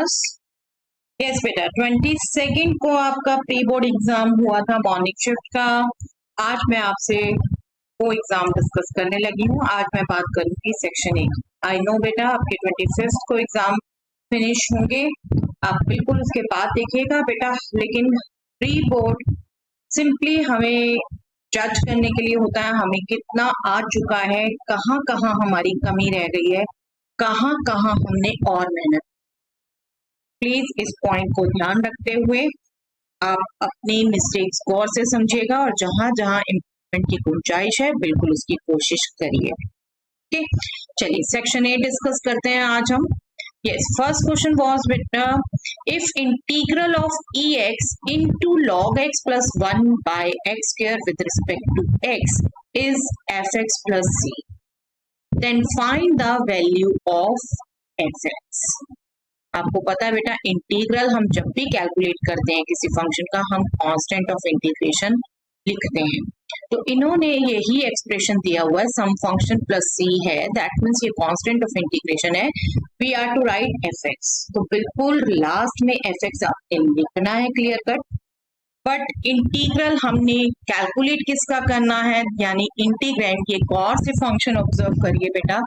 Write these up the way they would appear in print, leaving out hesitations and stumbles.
Class? Yes बेटा, 22 को आपका प्री बोर्ड एग्जाम हुआ था मॉर्निंग शिफ्ट का। आज मैं आपसे वो एग्जाम डिस्कस करने लगी हूँ। आज मैं बात करूंगी सेक्शन 8। आई नो बेटा आपके 25 को एग्जाम फिनिश होंगे, आप बिल्कुल उसके बाद देखिएगा बेटा। लेकिन प्री बोर्ड सिंपली हमें जज करने के लिए होता है, हमें कितना आ चुका है, कहाँ कहाँ हमारी कमी रह गई है, कहाँ कहाँ हमने और मेहनत। प्लीज इस पॉइंट को ध्यान रखते हुए आप अपनी मिस्टेक्स गौर से समझिएगा और जहां जहां इम्प्रूवमेंट की गुंजाइश है बिल्कुल उसकी कोशिश करिए। ओके, चलिए सेक्शन 8 डिस्कस करते हैं आज हम। Yes, first question was बेटा, if integral of ex into log x plus 1 by x square with respect to x is fx plus c, then find the value of fx. आपको पता है बेटा, integral हम जब भी कैलकुलेट करते हैं किसी फंक्शन का, हम कांस्टेंट ऑफ इंटीग्रेशन लिखते हैं। तो इन्होंने यही एक्सप्रेशन दिया हुआ है, सम फंक्शन प्लस सी है, दैट मीन्स ये कांस्टेंट ऑफ इंटीग्रेशन है। We are to write F X, तो बिल्कुल लास्ट में एफ एक्स आपने लिखना है क्लियर कट। बट इंटीग्रल हमने कैलकुलेट किसका करना है, यानी इंटीग्रेंट। ये गौर से फंक्शन ऑब्जर्व करिए बेटा।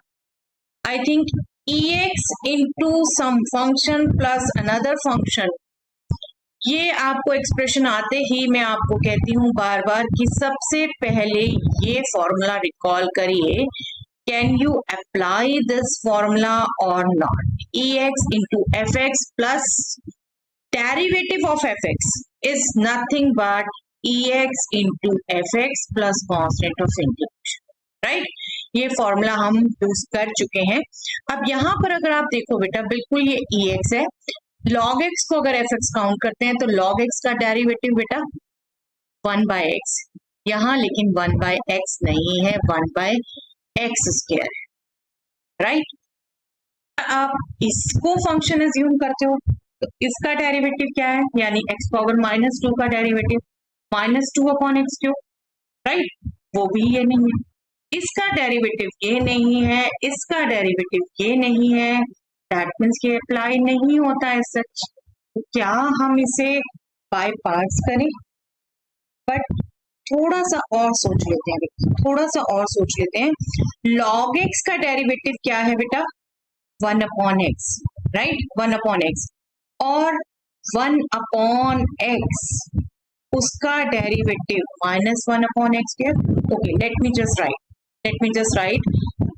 I think ex into some function plus another function, ये आपको एक्सप्रेशन आते ही मैं आपको कहती हूँ बार बार कि सबसे पहले ये फॉर्मूला रिकॉल करिए। Can you apply this formula और not? ex into fx plus derivative of fx is nothing but ex into fx plus constant of integration, right? ये फॉर्मूला हम यूज कर चुके हैं। अब यहाँ पर अगर आप देखो बेटा, बिल्कुल ये ex है, log x को अगर fx काउंट करते हैं तो log x का डेरिवेटिव बेटा 1 by x, यहाँ लेकिन 1 by x नहीं है, 1 by x स्क्वायर है, राइट? आप इसको फंक्शन एज्यूम करते हो तो इसका डेरिवेटिव क्या है, यानी x पावर -2 का derivative -2 upon x cube, right? वो भी ये नहीं है, इसका डेरिवेटिव ये नहीं है, इसका डेरिवेटिव ये नहीं है, दैट मीन्स ये अप्लाई नहीं होता है सच। तो क्या हम इसे बाय पार्ट्स करें? बट थोड़ा सा और सोच लेते हैं, थोड़ा सा और सोच लेते हैं। log x का डेरिवेटिव क्या है बेटा? 1 upon x, right? 1 upon x, और 1 अपॉन एक्स उसका derivative -1 upon x square. Okay, let me just write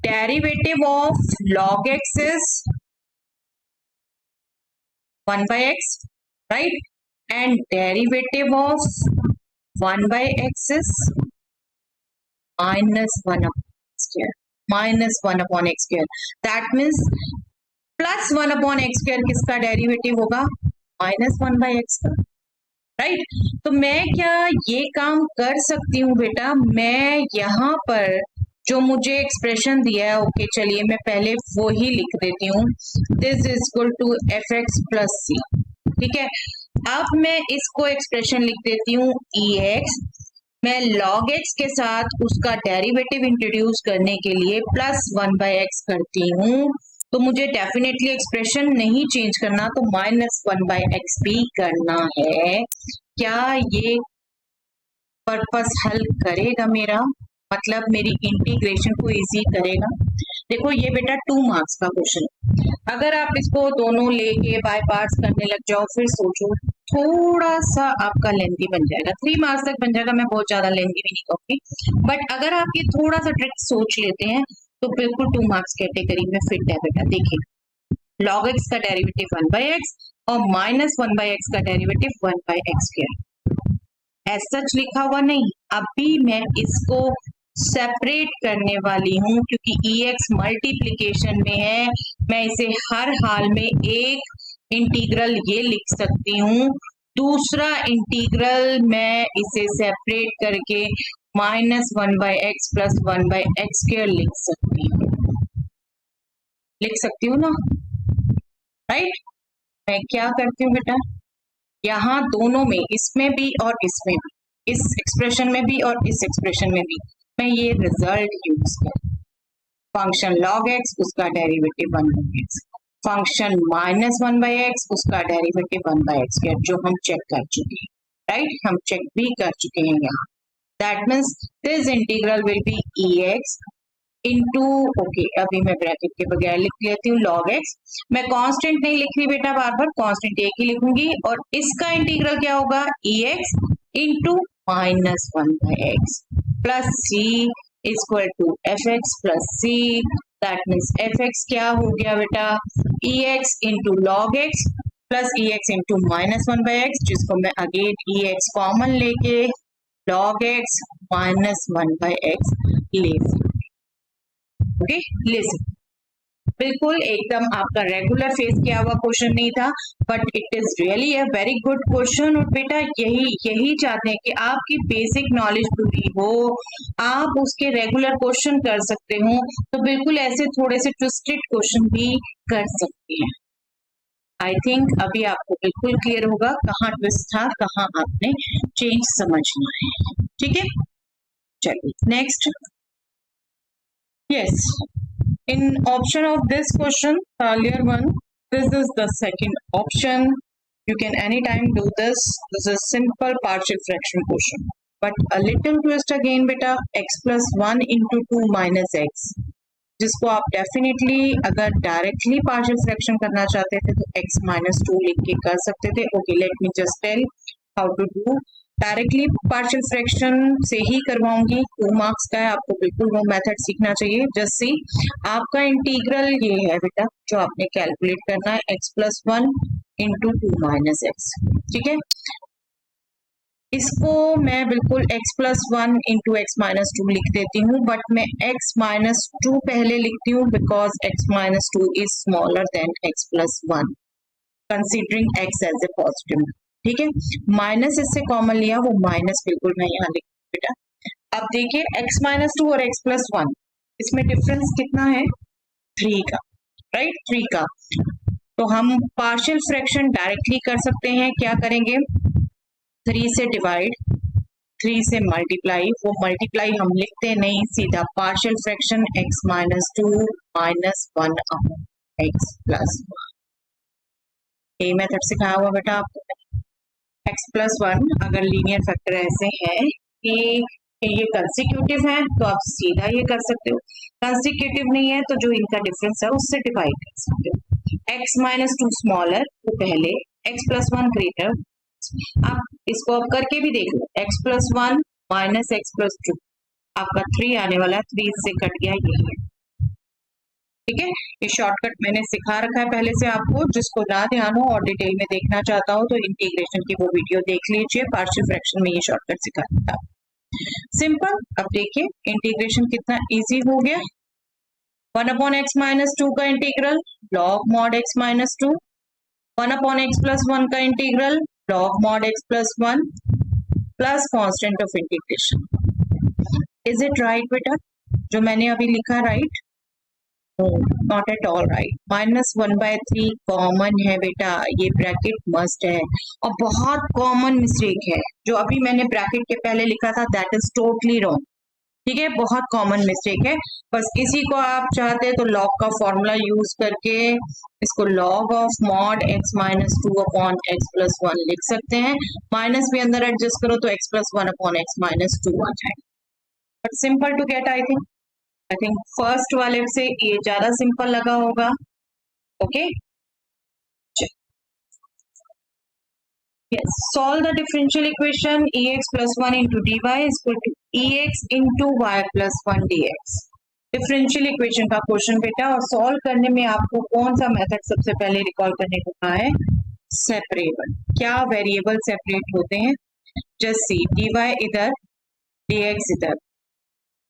derivative of log x is 1 by x, right? And derivative of 1 by x is -1 upon x square, -1 upon x square. That means +1 upon x square किसका derivative होगा? -1 by x का, right? तो मैं क्या ये काम कर सकती हूँ बेटा? मैं यहाँ पर जो मुझे एक्सप्रेशन दिया है, ओके चलिए मैं पहले वो ही लिख देती हूँ, this is equal to F X plus C, ठीक है? अब मैं इसको एक्सप्रेशन लिख देती हूँ ex, मैं log x के साथ उसका डेरिवेटिव इंट्रोड्यूस करने के लिए +1 by x करती हूँ, तो मुझे डेफिनेटली एक्सप्रेशन नहीं चेंज करना, तो -1 by x भी करना है। क्या ये पर्पस हल करेगा मेरा, मतलब मेरी इंटीग्रेशन को इजी करेगा? देखो ये बेटा 2 मार्क्स का क्वेश्चन, अगर आप इसको दोनों लेके बाय पार्ट्स करने लग जाओ, फिर सोचो थोड़ा सा आपका लेंथी बन जाएगा। 3 मार्क्स तक बन जाएगा, मैं बहुत ज्यादा लेंथी भी नहीं कहूंगी, बट अगर आप ये थोड़ा सा ट्रिक सोच लेते हैं तो बिल्कुल 2 मार्क्स कैटेगरी में फिट है बेटा। देखिए log x का डेरिवेटिव 1 by x और -1 by x का derivative 1 by x square, as such लिखा हुआ नहीं। अभी मैं इसको सेपरेट करने वाली हूँ क्योंकि ex मल्टीप्लिकेशन में है, मैं इसे हर हाल में एक इंटीग्रल ये लिख सकती हूँ, दूसरा इंटीग्रल मैं इसे सेपरेट करके -1 by x plus 1 by x square लिख सकती हूँ ना, राइट? मैं क्या करती हूँ बेटा, यहाँ दोनों में, इसमें भी और इसमें भी, इस एक्सप्रेशन में भी और इस एक्सप्रेशन में भी मैं ये रिजल्ट यूज कर, फंक्शन log x उसका derivative 1 by x, function -1/x, उसका डेरिवेटिव 1/x किया, जो हम चेक कर चुके हैं, राइट, हम चेक भी कर चुके हैं यहाँ। That means this integral will be ex into, okay अभी मैं ब्रैकेट के बगैर लिख लेती हूँ, log x। मैं कांस्टेंट नहीं लिख रही बेटा, बार बार कांस्टेंट एक ही लिखूंगी, और इसका इंटीग्रल क्या होगा, ex into -1/x plus c equal to fx plus c। That means fx क्या हो गया बेटा, ex into log x plus ex into -1/x, जिसको मैं अगेन ex कॉमन लेके log x -1/x ले सकती। ओके, लिसन, बिल्कुल एकदम आपका रेगुलर फेस किया हुआ क्वेश्चन नहीं था, but it is really a very good question. और बेटा यही चाहते हैं कि आपकी बेसिक नॉलेज पूरी हो, आप उसके रेगुलर क्वेश्चन कर सकते हो, तो बिल्कुल ऐसे थोड़े से ट्विस्टेड क्वेश्चन भी कर सकते हैं। आई थिंक अभी आपको बिल्कुल क्लियर होगा कहाँ ट्विस्ट था, कहाँ आपने चेंज समझना है, ठीक है। चलिए next, yes, in option of this question, earlier one, this is the second option. You can anytime do this. This is simple partial fraction question, but a little twist again beta, x plus 1 into 2 minus x, जिसको आप definitely अगर directly partial fraction करना चाहते थे तो x minus 2 लिख के कर सकते थे। Okay, let me just tell how to do. Directly partial fraction से ही करवाऊंगी, 2 मार्क्स का है, आपको बिल्कुल वो मेथड सीखना चाहिए। जस्ट सी, आपका इंटीग्रल ये है बेटा जो आपने कैलकुलेट करना है, x plus 1 into 2 minus x, ठीक है। इसको मैं बिल्कुल x plus 1 into x minus 2 लिख देती हूँ, बट मैं x minus 2 पहले लिखती हूँ because x minus 2 is smaller than x plus 1, considering x as a positive, ठीक है। माइनस इससे कॉमन लिया, वो माइनस बिल्कुल मैं यहाँ लिख बेटा। अब देखिए x minus 2 और x plus 1, इसमें डिफरेंस कितना है, 3 का, राइट, 3 का। तो हम पार्शियल फ्रैक्शन डायरेक्टली कर सकते हैं, क्या करेंगे, 3 से डिवाइड, 3 से मल्टीप्लाई, वो मल्टीप्लाई हम लिखते नहीं, सीधा partial fraction x minus 2 minus 1 upon x plus 1। ये मेथड सिखाया हुआ बेटा आपको। x plus 1 अगर लीनियर फैक्टर ऐसे है कि ये कंसेक्यूटिव है तो आप सीधा ये कर सकते हो, कंसेक्यूटिव नहीं है तो जो इनका डिफरेंस है उससे डिवाइड कर सकते हो। x minus 2 स्मॉलर तो पहले x plus 1 ग्रेटर, आप इसको अब करके भी देख लो, x plus 1 minus x plus 2, आपका 3 आने वाला है, 3 से कट गया ये है, ठीक है। ये शॉर्टकट मैंने सिखा रखा है पहले से आपको, जिसको ना ध्यान हो और डिटेल में देखना चाहता हो तो इंटीग्रेशन की वो वीडियो देख लीजिए, पार्शियल फ्रैक्शन में ये शॉर्टकट सिखाया था, सिंपल। अब देखिए इंटीग्रेशन कितना इजी हो गया, 1 upon x minus 2 का integral log mod x minus 2, 1 upon x plus 1 का integral log mod x plus 1 plus constant of integration. Is it right बेटा, जो मैंने अभी लिखा right? Not at all right. -1/3 common है बेटा, ये ब्रैकेट मस्ट है, और बहुत कॉमन मिस्टेक है जो अभी मैंने ब्रैकेट के पहले लिखा था, दैट इज टोटली रॉन्ग, ठीक है, बहुत कॉमन मिस्टेक है। बस इसी को आप चाहते हैं तो लॉग का फॉर्मूला यूज करके इसको log of mod x minus 2 upon x plus 1 लिख सकते हैं, माइनस भी अंदर एडजस्ट करो तो x plus 1 upon x minus 2 आ जाए, but simple to get. I think first वाले से ये ज्यादा सिंपल लगा होगा, okay. Yes, solve the differential equation ex plus 1 into dy is equal to ex into y plus 1 dx। Differential equation का question बेटा, और सॉल्व करने में आपको कौन सा मेथड सबसे पहले रिकॉल करने को कहा है, सेपरेबल। क्या वेरिएबल सेपरेट होते हैं, जस्ट सी, dy इधर dx इधर,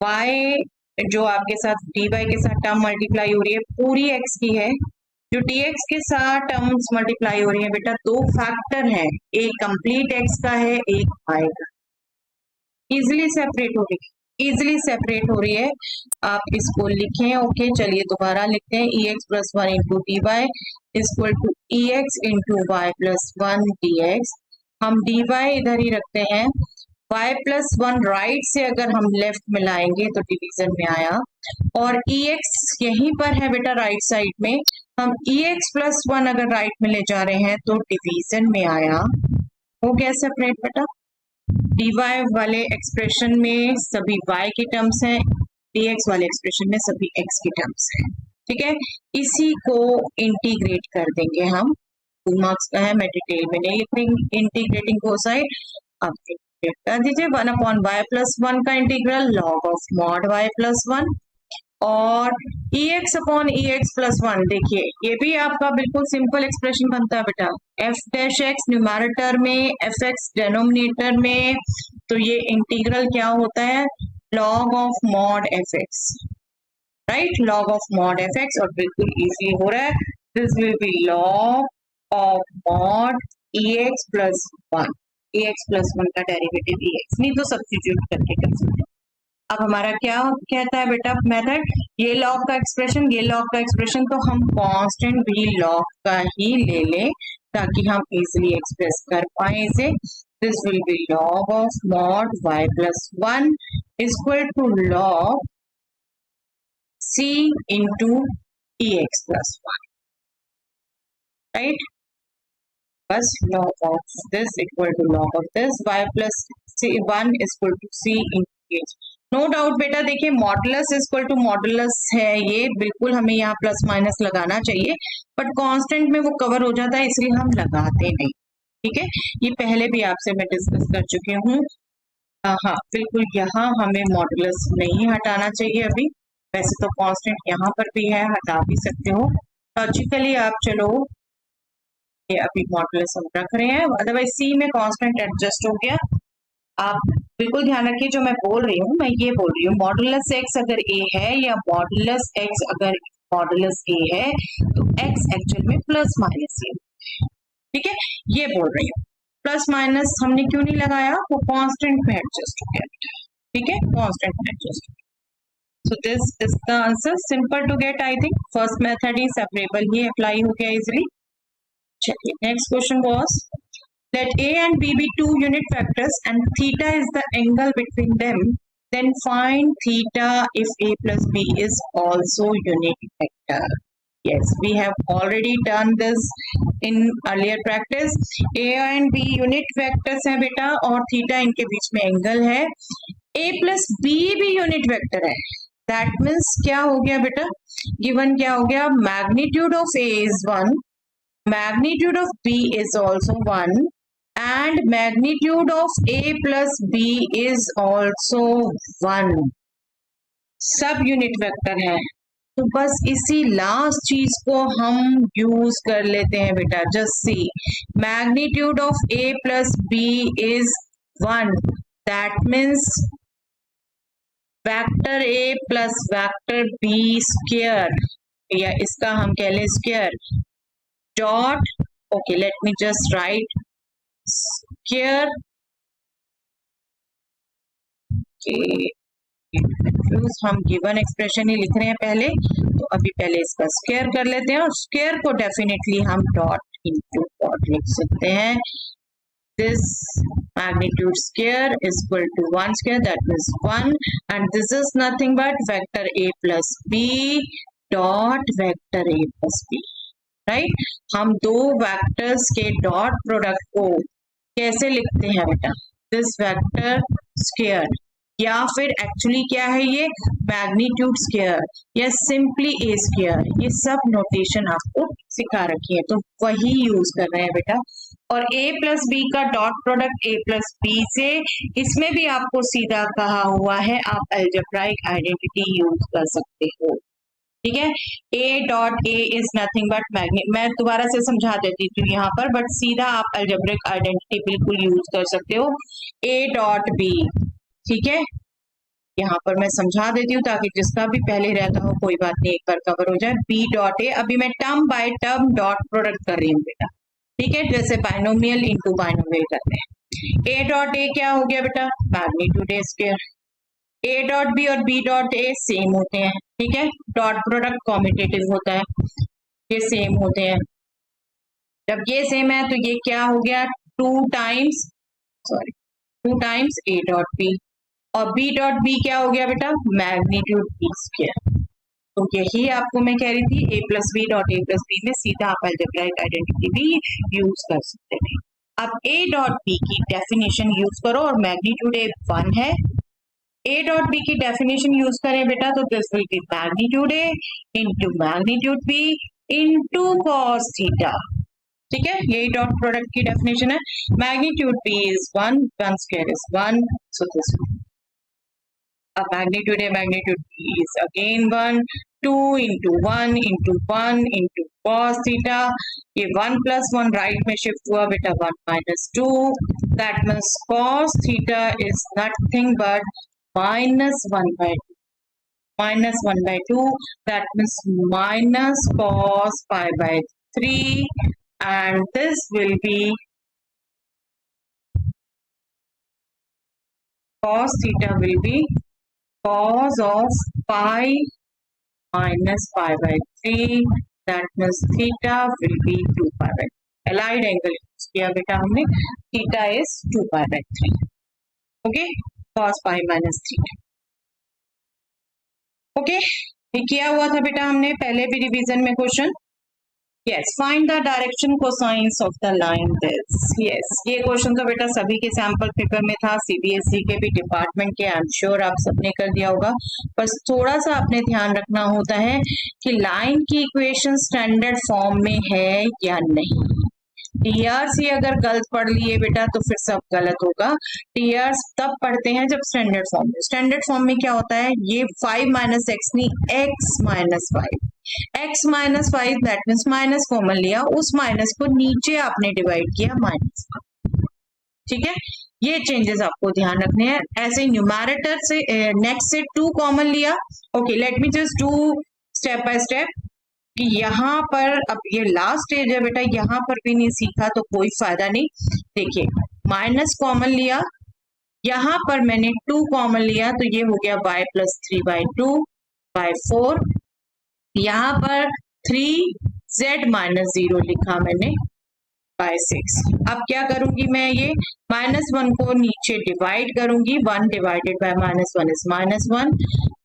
y जो आपके साथ dy के साथ टर्म मल्टीप्लाई हो रही है पूरी x की है, जो dx के साथ टर्म्स मल्टीप्लाई हो रही है बेटा, 2 फैक्टर है, एक कंप्लीट x का है, एक y का, इजिली सेपरेट हो रही है, इजिली सेपरेट हो रही है। आप इसको लिखें, ओके। चलिए दोबारा लिखते हैं, ex plus 1 into dy is equal to ex into y plus 1 dx। हम dy इधर ही रखते हैं, y plus 1 राइट से अगर हम लेफ्ट में लाएंगे तो डिवीजन में आया, और ex यहीं पर है बेटा राइट साइड में, हम EX प्लस 1 अगर राइट में ले जा रहे हैं तो डिवीजन में आया, हो गया सेपरेट बेटा। dy वाले एक्सप्रेशन में सभी y की टर्म्स हैं, dx वाले एक्सप्रेशन में सभी x की टर्म्स हैं, ठीक है। इसी को इंटीग्रेट कर देंगे हम, 2 मार्क्स का है, मैं डिटेल में नहीं लिख रही इंटीग्रेटिंग को साइड। अब इंटीग्रेट कर दीजिए 1/y प्लस 1 का integral log of mod y plus 1 और EX अपॉन EX प्लस 1। देखिए ये भी आपका बिल्कुल सिंपल एक्सप्रेशन बनता है बेटा, f डैश x न्यूमैरेटर में, fx डिनोमिनेटर में, तो ये इंटीग्रल क्या होता है, log of mod fx, right, log of mod fx, और बिल्कुल इजी हो रहा है, this will B log of mod EX plus 1, EX plus 1 का डेरिवेटिव EX, नहीं तो सब्स्टिट्यूट करके कर सकते हैं। अब हमारा क्या कहता है बेटा मेथड, ये लॉग का एक्सप्रेशन, ये लॉग का एक्सप्रेशन, तो हम कांस्टेंट भी लॉग का ही ले लें ताकि हम इजीली एक्सप्रेस कर पाए इसे। This will be log of mod y plus 1 equal to log c into EX plus 1, right. बस log of this equal to log of this, y plus c1 equal to c into h। No doubt बेटा, देखिए modulus equal to modulus है, ये बिल्कुल हमें यहाँ plus minus लगाना चाहिए, बट कांस्टेंट में वो कवर हो जाता है इसलिए हम लगाते नहीं, ठीक है। ये पहले भी आपसे मैं डिस्कस कर चुकी हूँ। हाँ बिल्कुल, यहाँ हमें मॉडुलस नहीं हटाना चाहिए अभी, वैसे तो कांस्टेंट यहाँ पर भी है, हटा भी सकते हो लॉजिकली आप, चलो ये अभी मॉडुलस हम रख रहे हैं, अदरवाइज सी में कांस्टेंट एडजस्ट हो गया। आप बिल्कुल ध्यान रखिए जो मैं बोल रही हूँ, मैं ये बोल रही हूँ मॉडुलस एक्स अगर ए है या मॉडुलस एक्स अगर मॉडुलस ए है तो एक्स एक्चुअल में प्लस माइनस ए, ठीक है, ये बोल रही हूँ। प्लस माइनस हमने क्यों नहीं लगाया, वो कांस्टेंट में एडजस्ट हो गया, ठीक है, कांस्टेंट में adjust. So this is the answer, simple to get, I think first method ही सेपरेबल ही अप्लाई हो गया इजिली। चलिए next question was, let a and b be two unit vectors and theta is the angle between them, then find theta if a plus b is also unit vector। Yes, we have already done this in earlier practice। a and b unit vectors हैं बेटा और theta इनके बीच में angle है, a plus b भी unit vector है, that means क्या हो गया बेटा, given क्या हो गया, magnitude of a is 1, magnitude of b is also 1 and magnitude of a plus b is also 1, सब यूनिट वेक्टर है। तो बस इसी लास्ट चीज को हम यूज कर लेते हैं बेटा, just see magnitude of a plus b is 1, that means vector a plus vector b square, या इसका हम कह लें square dot, okay let me just right square, हम गिवन एक्सप्रेशन ही लिख रहे हैं पहले, तो अभी पहले इसका स्क्वायर कर लेते हैं और स्क्वायर को डेफिनेटली हम डॉट इनटू डॉट लिख सकते हैं। This magnitude square is equal to 1 square, that means 1, and this is nothing but vector a plus b dot vector a plus b, right. हम दो वेक्टर्स के डॉट प्रोडक्ट को कैसे लिखते हैं बेटा, दिस वेक्टर स्क्वायर, या फिर एक्चुअली क्या है ये मैग्नीट्यूड स्क्वायर या सिंपली ए स्क्वायर, ये सब नोटेशन आपको सिखा रखी है तो वही यूज कर रहे हैं बेटा। और a प्लस बी का dot product a plus B से, इसमें भी आपको सीधा कहा हुआ है, आप अलजेब्राइक आइडेंटिटी यूज कर सकते हो, ठीक है। a dot a is nothing but magnet, मैं दोबारा से समझा देती हूँ यहाँ पर, बट सीधा आप अलजेब्रिक आइडेंटिटी बिल्कुल यूज कर सकते हो, a डॉट b, ठीक है। यहाँ पर मैं समझा देती हूँ ताकि जिसका भी पहले रहता हो कोई बात नहीं, एक बार कवर हो जाए। b डॉट a, अभी मैं term by term dot product कर रही हूँ बेटा, ठीक है, जैसे बाइनोमियल इनटू बाइनोमियल करते हैं। a डॉट a क्या हो गया बेटा, magnitude a square, a dot b और b डॉट a सेम होते हैं, ठीक है, डॉट प्रोडक्ट कॉम्यूटेटिव होता है, ये सेम होते हैं। जब ये सेम है तो ये क्या हो गया, 2 टाइम्स a डॉट b, और b डॉट b क्या हो गया बेटा, मैग्नीट्यूड b स्क्वायर, तो यही आपको मैं कह रही थी, a plus B dot A plus B में सीधा आप अलजेब्राइक आइडेंटिटी भी यूज कर सकते हैं। अब a डॉट b की डेफिनेशन यूज करो और मैग्नीट्यूड a 1 है, a डॉट b की डेफिनेशन यूज करें बेटा तो this will B magnitude a into magnitude b into cos theta. ठीक है, यही डॉट प्रोडक्ट की डेफिनेशन है। Magnitude b is 1, 1 square is 1, so this magnitude A, magnitude B is again 1, 2 into 1 into 1 into cos theta. ये 1 plus 1 right में shift हुआ बेटा 1 minus 2. That means cos theta is nothing but minus 1 by 2. Minus 1 by 2. That means minus cos pi by 3. And this will be cos theta will be cos of pi minus pi by 3, that means theta will be 2 pi by 3. Allied angle use किया बेटा हमने, theta is 2 pi by 3. Okay, cos pi minus 3. Okay, ये किया हुआ था बेटा हमने पहले भी रिवीजन में question. Yes, find the direction cosines of the line this. Yes, ये क्वेश्चन तो बेटा सभी के सैंपल पेपर में था, सीबीएसई के भी, डिपार्टमेंट के, आई एम श्योर आप सबने कर दिया होगा। बस थोड़ा सा आपने ध्यान रखना होता है कि लाइन की इक्वेशन स्टैंडर्ड फॉर्म में है या नहीं। टीआरसी अगर गलत पढ़ लिए बेटा तो फिर सब गलत होगा। टीआरस तब पढ़ते हैं जब स्टैंडर्ड फॉर्म में। स्टैंडर्ड फॉर्म में क्या होता है, ये 5 माइनस एक्स नहीं, x minus 5, x minus 5 that means minus common लिया, उस माइनस को नीचे आपने डिवाइड किया माइनस। ठीक है, ये चेंजेस आपको ध्यान रखने हैं। ऐसे न्यूमैरेटर से नेक्स्ट से 2 कॉमन लिया। Okay, let me just do step by step कि यहाँ पर, अब ये लास्ट स्टेज है बेटा, यहाँ पर भी नहीं सीखा तो कोई फायदा नहीं। देखिए, माइनस कॉमन लिया, यहाँ पर मैंने 2 कॉमन लिया तो ये हो गया y प्लस 3 बाई 2 बाई 4। यहाँ पर 3z माइनस 0 लिखा मैंने बाई 6। अब क्या करूंगी मैं, ये माइनस 1 को नीचे डिवाइड करूंगी, 1 divided by minus 1 is minus 1।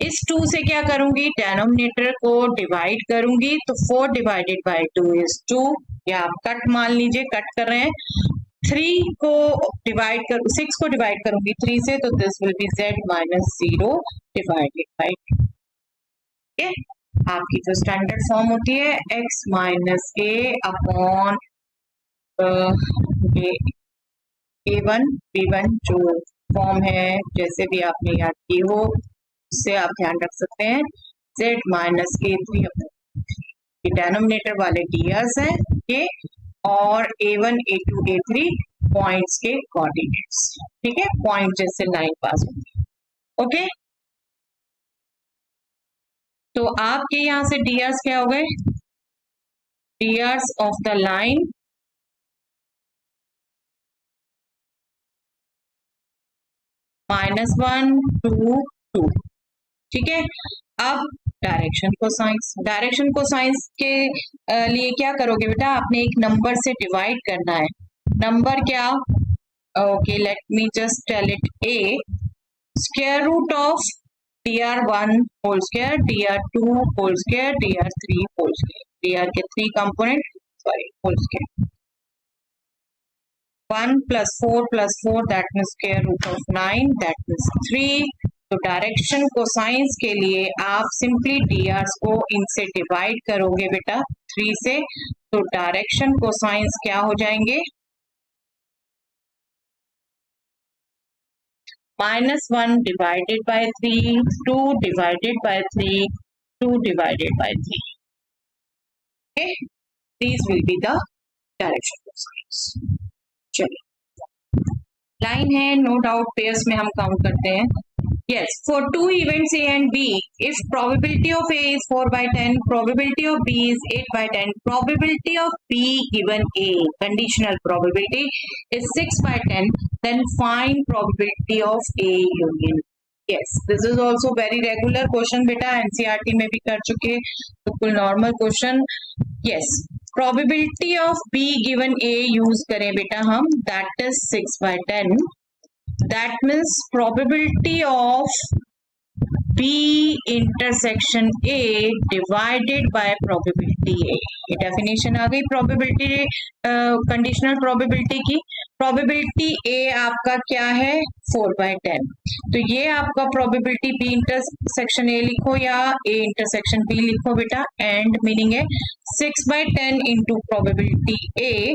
इस 2 से क्या करूंगी, डेनोमिनेटर को डिवाइड करूंगी तो 4 डिवाइडेड बाय 2 इज 2, या आप कट मान लीजिए, कट कर रहे हैं। 3 को डिवाइड कर, 6 को डिवाइड करूंगी 3 से तो this will B z minus 0 divided by 2। Okay, आपकी जो स्टैंडर्ड फॉर्म होती है x minus a upon a1 b1 जो फॉर्म है, जैसे भी आपने याद की हो उससे आप ध्यान रख सकते हैं। z minus a3 upon denominator वाले डीआर्स हैं ये, और a1 a2 a3 पॉइंट्स के कोऑर्डिनेट्स। ठीक है, पॉइंट जैसे लाइन पास होती है। ओके, तो आपके यहां से डीआर्स क्या हो गए, डीआर्स ऑफ द लाइन -1 2 2। ठीक है, अब डायरेक्शन कोसाइंस, डायरेक्शन कोसाइंस के लिए क्या करोगे बेटा, आपने एक नंबर से डिवाइड करना है। नंबर क्या, okay let me just tell it, a square root of dr1 whole square, dr2 whole square, dr3 whole square, dr के 3 component, sorry whole square. 1 plus 4 plus 4 that means square root of 9 that means 3। तो direction cosines के लिए आप simply drs को इनसे divide करोगे बेटा 3 से, तो डायरेक्शन कोसाइंस क्या हो जाएंगे, -1 divided by 3, 2 divided by 3, 2 divided by 3। Okay, this will be the direction cosines. चलिए, लाइन है, नो डाउट पेयर्स में हम काउंट करते हैं। Yes, for 2 events A and B, if probability of A is 4 by 10, probability of B is 8 by 10, probability of B given A, conditional probability is 6 by 10, then find probability of A union. Yes, this is also very regular question बेटा, NCERT में भी कर चुके, बिल्कुल normal question. Yes, probability of B given A use करें बेटा हम, that is 6 by 10। That means probability of B intersection A divided by probability A। ये डेफिनेशन आ गई प्रोबेबिलिटी, कंडीशनल प्रोबेबिलिटी की। प्रोबेबिलिटी A आपका क्या है 4/10, तो ये आपका प्रोबेबिलिटी B इंटरसेक्शन A लिखो या A इंटरसेक्शन B लिखो बेटा, एंड मीनिंग है 6/10 into probability A,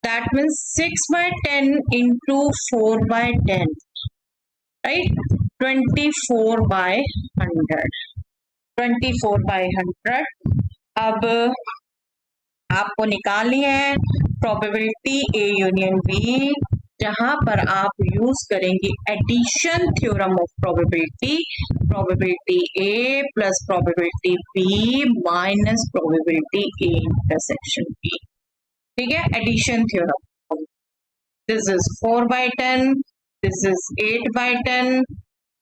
that means 6/10 into 4/10, right, 24/100, 24/100। अब आपको निकालनी है प्रोबेबिलिटी A यूनियन B, जहां पर आप यूज करेंगे addition theorem of probability, probability A plus probability B minus probability A intersection B। ठीक है, addition theorem. This is 4/10, this is 8/10,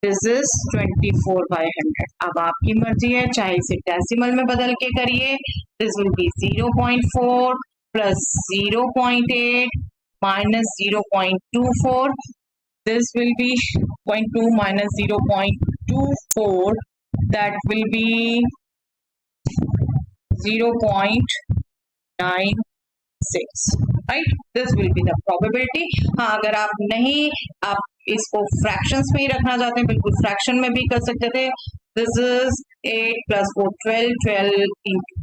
this is 24/100। अब आपकी मर्जी है, चाहे इसे डेसिमल में बदल के करिए। This will B 0.4 plus 0.8 minus 0.24, this will B 0.2 minus 0.24, that will be 0.96, right? This will be the probability। हाँ, अगर आप नहीं, आप इसको फ्रैक्शंस में ही रखना चाहते हैं, बिल्कुल फ्रैक्शन में भी कर सकते थे। This is 8 plus 4 12, 12 into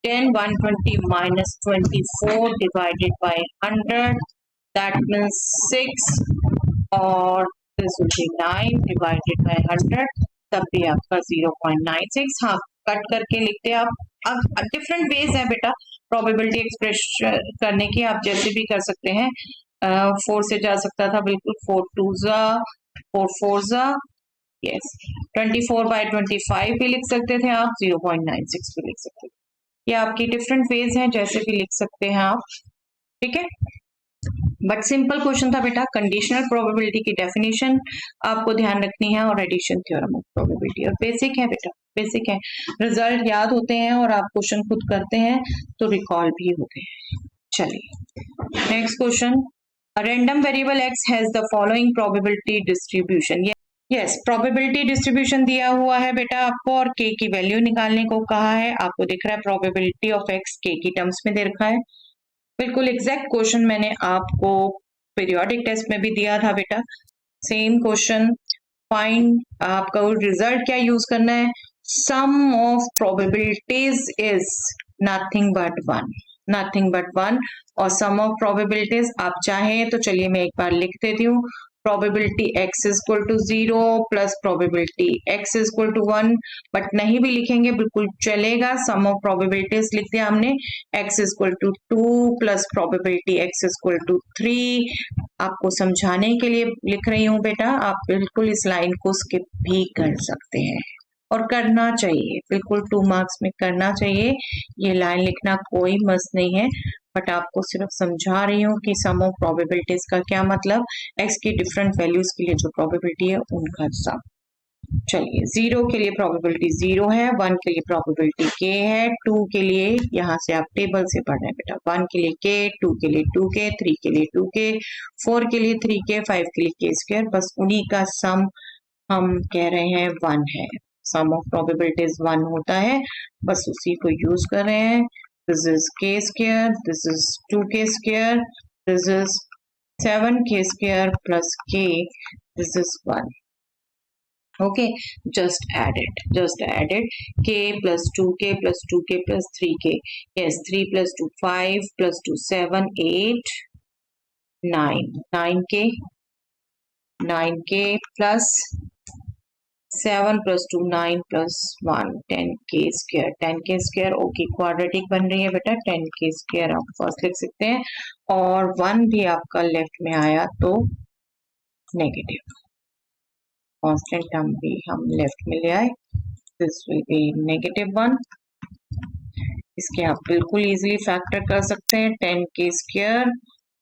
10, 120 minus 24 divided by 100, that means 6, और this will be 9 divided by 100, तब भी आपका 0.96। हाँ, कट करके लिखते हैं आप। अब डिफरेंट वेज है बेटा प्रोबेबिलिटी एक्सप्रेस करने की, आप जैसे भी कर सकते हैं। 4 से जा सकता था, बिल्कुल 4 2 4 4 यस, 24/25 भी लिख सकते थे आप, 0.96 भी लिख सकते थे। ये आपकी डिफरेंट वेज हैं, जैसे भी लिख सकते हैं आप। ठीक है, बट सिंपल क्वेश्चन था बेटा। कंडीशनल प्रोबेबिलिटी की डेफिनेशन आपको ध्यान रखनी है, और एडिशन थ्योरम ऑफ प्रोबेबिलिटी, और बेसिक है बेटा, बेसिक है। रिजल्ट याद होते हैं और आप क्वेश्चन खुद करते हैं तो रिकॉल भी होते हैं। चलिए next question. Random variable x has the following probability distribution. Yes, probability distribution दिया हुआ है बेटा आपको, और k की वैल्यू निकालने को कहा है। आपको दिख रहा है प्रोबेबिलिटी ऑफ x k की टर्म्स में दे रखा है। बिल्कुल एग्जैक्ट क्वेश्चन मैंने आपको पीरियोडिक टेस्ट में भी दिया था बेटा, सेम क्वेश्चन। फाइंड, आपका रिजल्ट क्या यूज करना है, sum of probabilities is nothing but 1, nothing but 1, और सम ऑफ प्रोबेबिलिटीज आप चाहें तो चलिए मैं एक बार लिख देती हूँ। Probability x is equal to 0 plus probability x is equal to 1, but नहीं भी लिखेंगे बिल्कुल चलेगा। सम ऑफ प्रोबेबिलिटीज लिख दिया हमने, x is equal to 2 plus probability x is equal to 3। आपको समझाने के लिए लिख रही हूँ बेटा, आप बिल्कुल इस लाइन को स्किप भी कर सकते हैं, और करना चाहिए, बिल्कुल 2 मार्क्स में करना चाहिए। ये लाइन लिखना कोई मस्त नहीं है, बट आपको सिर्फ समझा रही हूँ कि सम ऑफ प्रोबेबिलिटीज का क्या मतलब, x की डिफरेंट वैल्यूज के लिए जो प्रोबेबिलिटी है उनका सम। चलिए, 0 के लिए प्रोबेबिलिटी 0 है, 1 के लिए प्रोबेबिलिटी k है, 2 के लिए यहाँ से आप टेबल से पढ़ रहे हैं बेटा, 1 के लिए k, 2 के लिए 2k, 3 के लिए 2k, 4 के लिए 3k, 5 के लिए k स्क्वायर, बस उन्हीं का सम हम कह रहे हैं 1 है। सम ऑफ प्रोबेबिलिटीज 1 होता है, बस उसी को यूज कर रहे हैं। This is k square, this is 2k square, this is 7k square plus k, this is 1। Okay, just add it, k plus 2k plus 2k plus 3k, yes, 3 plus 2 5 plus 2 7 8 9, 9k plus 7 plus 2 9 plus 1 10k square, 10k square। Okay, quadratic बन रही है बेटा, 10k square आप first लिख सकते हैं, और 1 भी आपका लेफ्ट में आया तो नेगेटिव, कांस्टेंट टर्म भी हम लेफ्ट में ले आए, दिस विल बी -1। इसके आप बिल्कुल इजीली फैक्टर कर सकते हैं, 10k square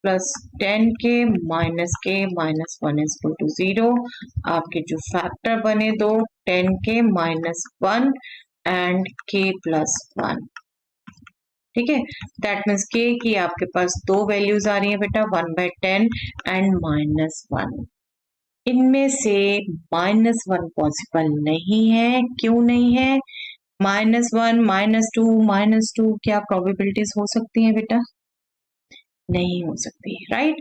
plus 10k minus k minus 1 is equal to 0। आपके जो फैक्टर बने दो, 10k minus 1 and k plus 1। ठीक है, दैट मीन्स k की आपके पास दो वैल्यूज आ रही है बेटा, 1/10 एंड -1। इनमें से -1 पॉसिबल नहीं है। क्यों नहीं है? -1, -2 क्या प्रोबेबिलिटीज हो सकती हैं बेटा? नहीं हो सकती, राइट?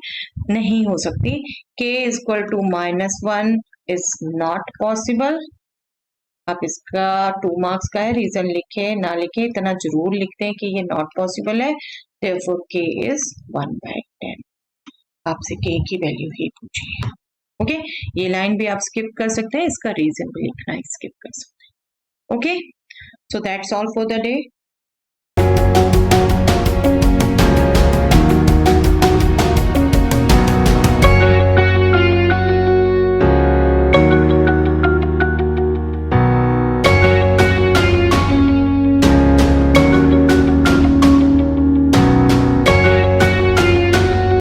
नहीं हो सकती। k equal to -1 is not possible. आप इसका 2 मार्क्स का है, रीजन लिखे ना लिखे इतना जरूर लिखते हैं कि ये नॉट पॉसिबल है। therefore k is 1/10। आपसे k की वैल्यू ही पूछी है। ओके, ये लाइन भी आप स्किप कर सकते हैं, इसका रीजन भी लिखना स्किप कर सकते हैं। Okay, so that's all for the day.